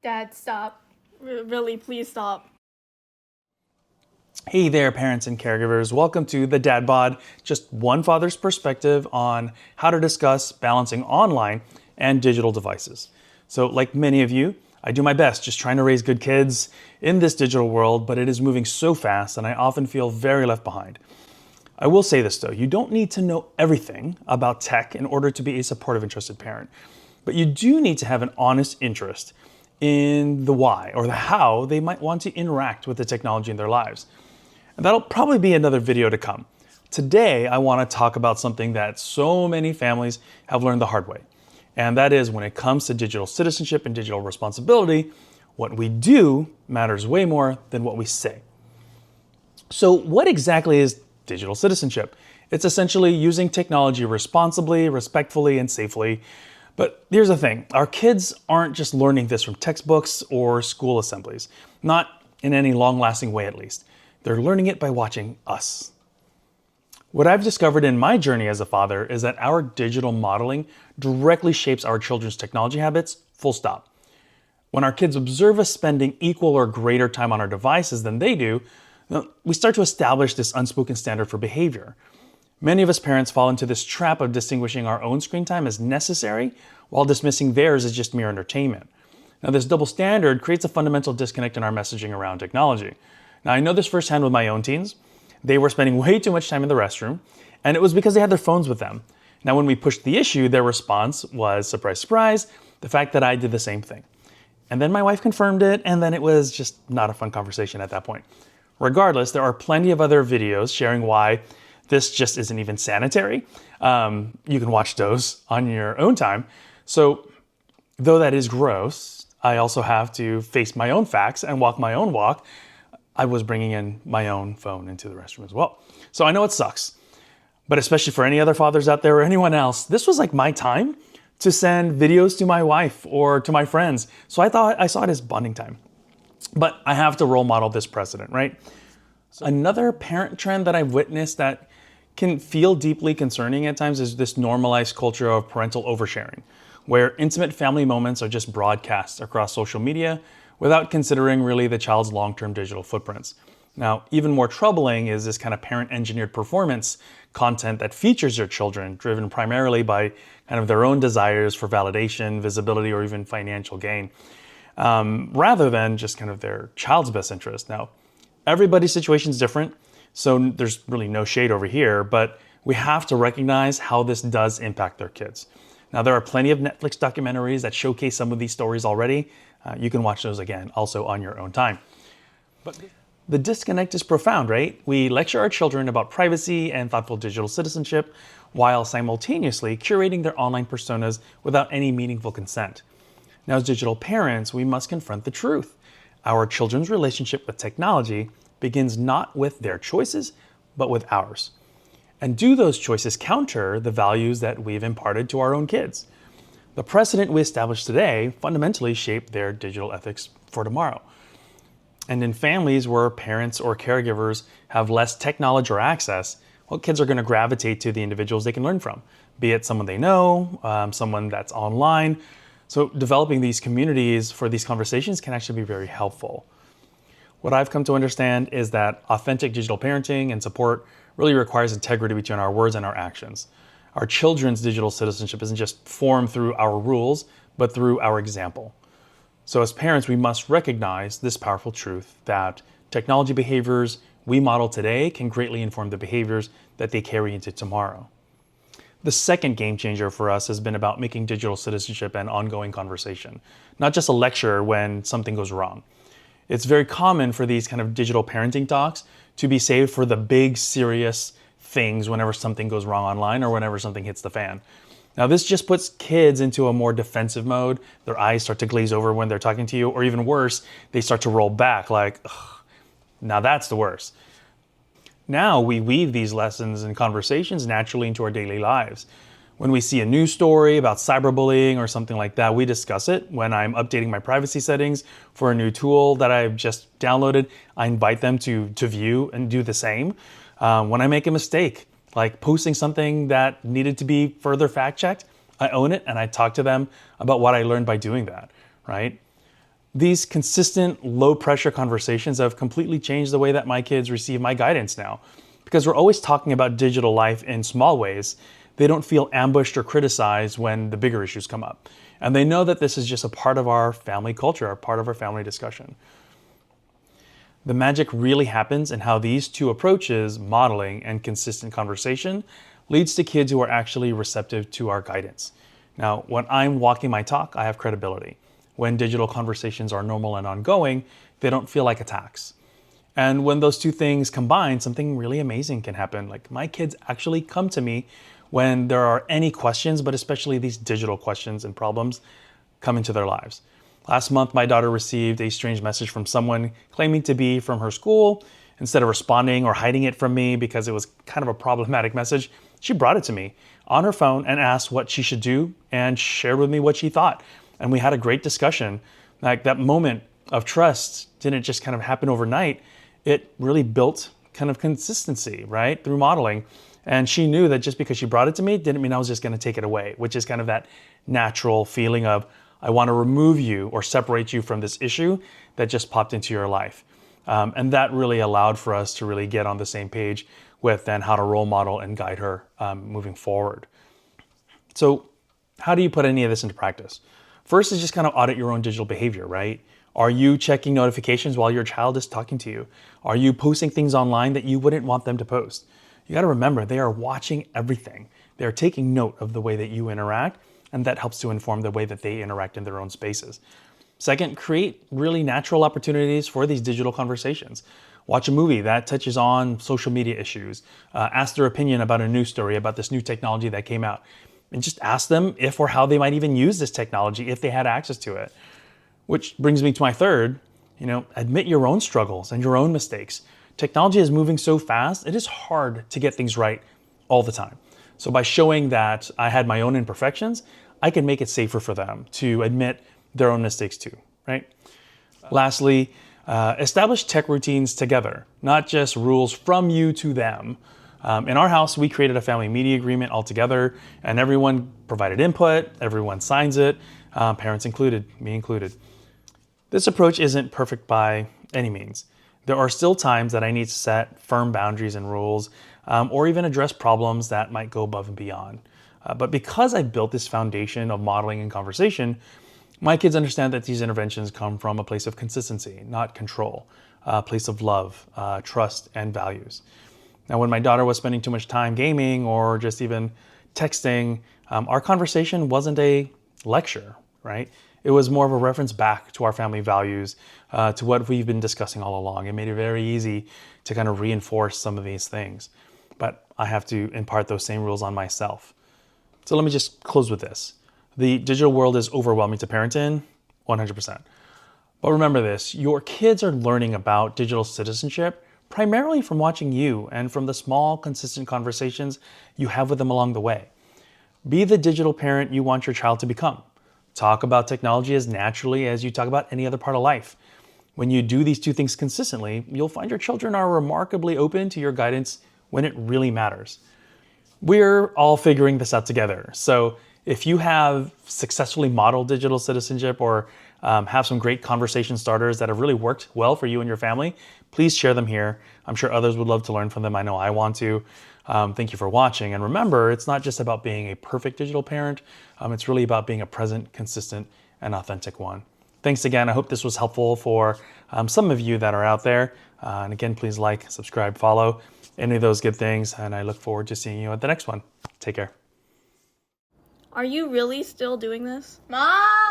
Dad, stop. Really, please stop. Hey there, parents and caregivers. Welcome to the Dad Bod, just one father's perspective on how to discuss balancing online and digital devices. So, like many of you, I do my best just trying to raise good kids in this digital world, but it is moving so fast and I often feel very left behind. I will say this though, you don't need to know everything about tech in order to be a supportive, interested parent, but you do need to have an honest interest in the why or the how they might want to interact with the technology in their lives. And that'll probably be another video to come. Today, I want to talk about something that so many families have learned the hard way. And that is when it comes to digital citizenship and digital responsibility, what we do matters way more than what we say. So what exactly is digital citizenship? It's essentially using technology responsibly, respectfully, and safely. But here's the thing, our kids aren't just learning this from textbooks or school assemblies, not in any long-lasting way at least. They're learning it by watching us. What I've discovered in my journey as a father is that our digital modeling directly shapes our children's technology habits, full stop. When our kids observe us spending equal or greater time on our devices than they do, we start to establish this unspoken standard for behavior. Many of us parents fall into this trap of distinguishing our own screen time as necessary while dismissing theirs as just mere entertainment. Now, this double standard creates a fundamental disconnect in our messaging around technology. Now, I know this firsthand with my own teens. They were spending way too much time in the restroom, and it was because they had their phones with them. Now, when we pushed the issue, their response was, surprise, surprise, the fact that I did the same thing. And then my wife confirmed it, and then it was just not a fun conversation at that point. Regardless, there are plenty of other videos sharing why this just isn't even sanitary. You can watch those on your own time. So, though that is gross, I also have to face my own facts and walk my own walk. I was bringing in my own phone into the restroom as well. So I know it sucks, but especially for any other fathers out there or anyone else, this was like my time to send videos to my wife or to my friends. So I saw it as bonding time. But I have to role model this precedent, right? So another parent trend that I've witnessed that can feel deeply concerning at times is this normalized culture of parental oversharing, where intimate family moments are just broadcast across social media without considering really the child's long-term digital footprints. Now, even more troubling is this kind of parent-engineered performance content that features your children, driven primarily by kind of their own desires for validation, visibility, or even financial gain, rather than just kind of their child's best interest. Now, everybody's situation is different, so there's really no shade over here, but we have to recognize how this does impact their kids. Now, there are plenty of Netflix documentaries that showcase some of these stories already. You can watch those again, also on your own time. But the disconnect is profound, right? We lecture our children about privacy and thoughtful digital citizenship while simultaneously curating their online personas without any meaningful consent. Now, as digital parents, we must confront the truth. Our children's relationship with technology begins not with their choices, but with ours. And do those choices counter the values that we've imparted to our own kids? The precedent we establish today fundamentally shape their digital ethics for tomorrow. And in families where parents or caregivers have less tech knowledge or access, well, kids are going to gravitate to the individuals they can learn from, be it someone they know, someone that's online. So developing these communities for these conversations can actually be very helpful. What I've come to understand is that authentic digital parenting and support really requires integrity between our words and our actions. Our children's digital citizenship isn't just formed through our rules, but through our example. So as parents, we must recognize this powerful truth that technology behaviors we model today can greatly inform the behaviors that they carry into tomorrow. The second game changer for us has been about making digital citizenship an ongoing conversation, not just a lecture when something goes wrong. It's very common for these kind of digital parenting talks to be saved for the big, serious things whenever something goes wrong online or whenever something hits the fan. Now, this just puts kids into a more defensive mode. Their eyes start to glaze over when they're talking to you, or even worse, they start to roll back like, ugh, now that's the worst. Now we weave these lessons and conversations naturally into our daily lives. When we see a news story about cyberbullying or something like that, we discuss it. When I'm updating my privacy settings for a new tool that I've just downloaded, I invite them to view and do the same. When I make a mistake, like posting something that needed to be further fact checked, I own it and I talk to them about what I learned by doing that, right? These consistent, low-pressure conversations have completely changed the way that my kids receive my guidance now. Because we're always talking about digital life in small ways, they don't feel ambushed or criticized when the bigger issues come up. And they know that this is just a part of our family culture, a part of our family discussion. The magic really happens in how these two approaches, modeling and consistent conversation, leads to kids who are actually receptive to our guidance. Now, when I'm walking my talk, I have credibility. When digital conversations are normal and ongoing, they don't feel like attacks. And when those two things combine, something really amazing can happen. Like my kids actually come to me when there are any questions, but especially these digital questions and problems come into their lives. Last month, my daughter received a strange message from someone claiming to be from her school. Instead of responding or hiding it from me because it was kind of a problematic message, she brought it to me on her phone and asked what she should do and shared with me what she thought. And we had a great discussion. Like that moment of trust didn't just kind of happen overnight. It really built kind of consistency, right, through modeling. And she knew that just because she brought it to me didn't mean I was just going to take it away, which is kind of that natural feeling of, I want to remove you or separate you from this issue that just popped into your life. And that really allowed for us to really get on the same page with then how to role model and guide her moving forward. So how do you put any of this into practice? First is just kind of audit your own digital behavior, right? Are you checking notifications while your child is talking to you? Are you posting things online that you wouldn't want them to post? You got to remember, they are watching everything. They're taking note of the way that you interact, and that helps to inform the way that they interact in their own spaces. Second, create really natural opportunities for these digital conversations. Watch a movie that touches on social media issues. Ask their opinion about a news story, about this new technology that came out. And just ask them if or how they might even use this technology if they had access to it. Which brings me to my third, admit your own struggles and your own mistakes. Technology is moving so fast, it is hard to get things right all the time. So by showing that I had my own imperfections, I can make it safer for them to admit their own mistakes too, right? Lastly, establish tech routines together, not just rules from you to them. In our house, we created a family media agreement all together, and everyone provided input, everyone signs it, parents included, me included. This approach isn't perfect by any means. There are still times that I need to set firm boundaries and rules, or even address problems that might go above and beyond. But because I built this foundation of modeling and conversation, my kids understand that these interventions come from a place of consistency, not control, a place of love, trust, and values. Now, when my daughter was spending too much time gaming or just even texting, our conversation wasn't a lecture, right? It was more of a reference back to our family values, to what we've been discussing all along. It made it very easy to kind of reinforce some of these things. But I have to impart those same rules on myself. So let me just close with this. The digital world is overwhelming to parent in, 100%. But remember this, your kids are learning about digital citizenship primarily from watching you and from the small, consistent conversations you have with them along the way. Be the digital parent you want your child to become. Talk about technology as naturally as you talk about any other part of life. When you do these two things consistently, you'll find your children are remarkably open to your guidance when it really matters. We're all figuring this out together. So if you have successfully modeled digital citizenship or have some great conversation starters that have really worked well for you and your family, please share them here. I'm sure others would love to learn from them. I know I want to. Thank you for watching. And remember, it's not just about being a perfect digital parent. It's really about being a present, consistent, and authentic one. Thanks again. I hope this was helpful for some of you that are out there. And again, please like, subscribe, follow, any of those good things. And I look forward to seeing you at the next one. Take care. Are you really still doing this? Mom!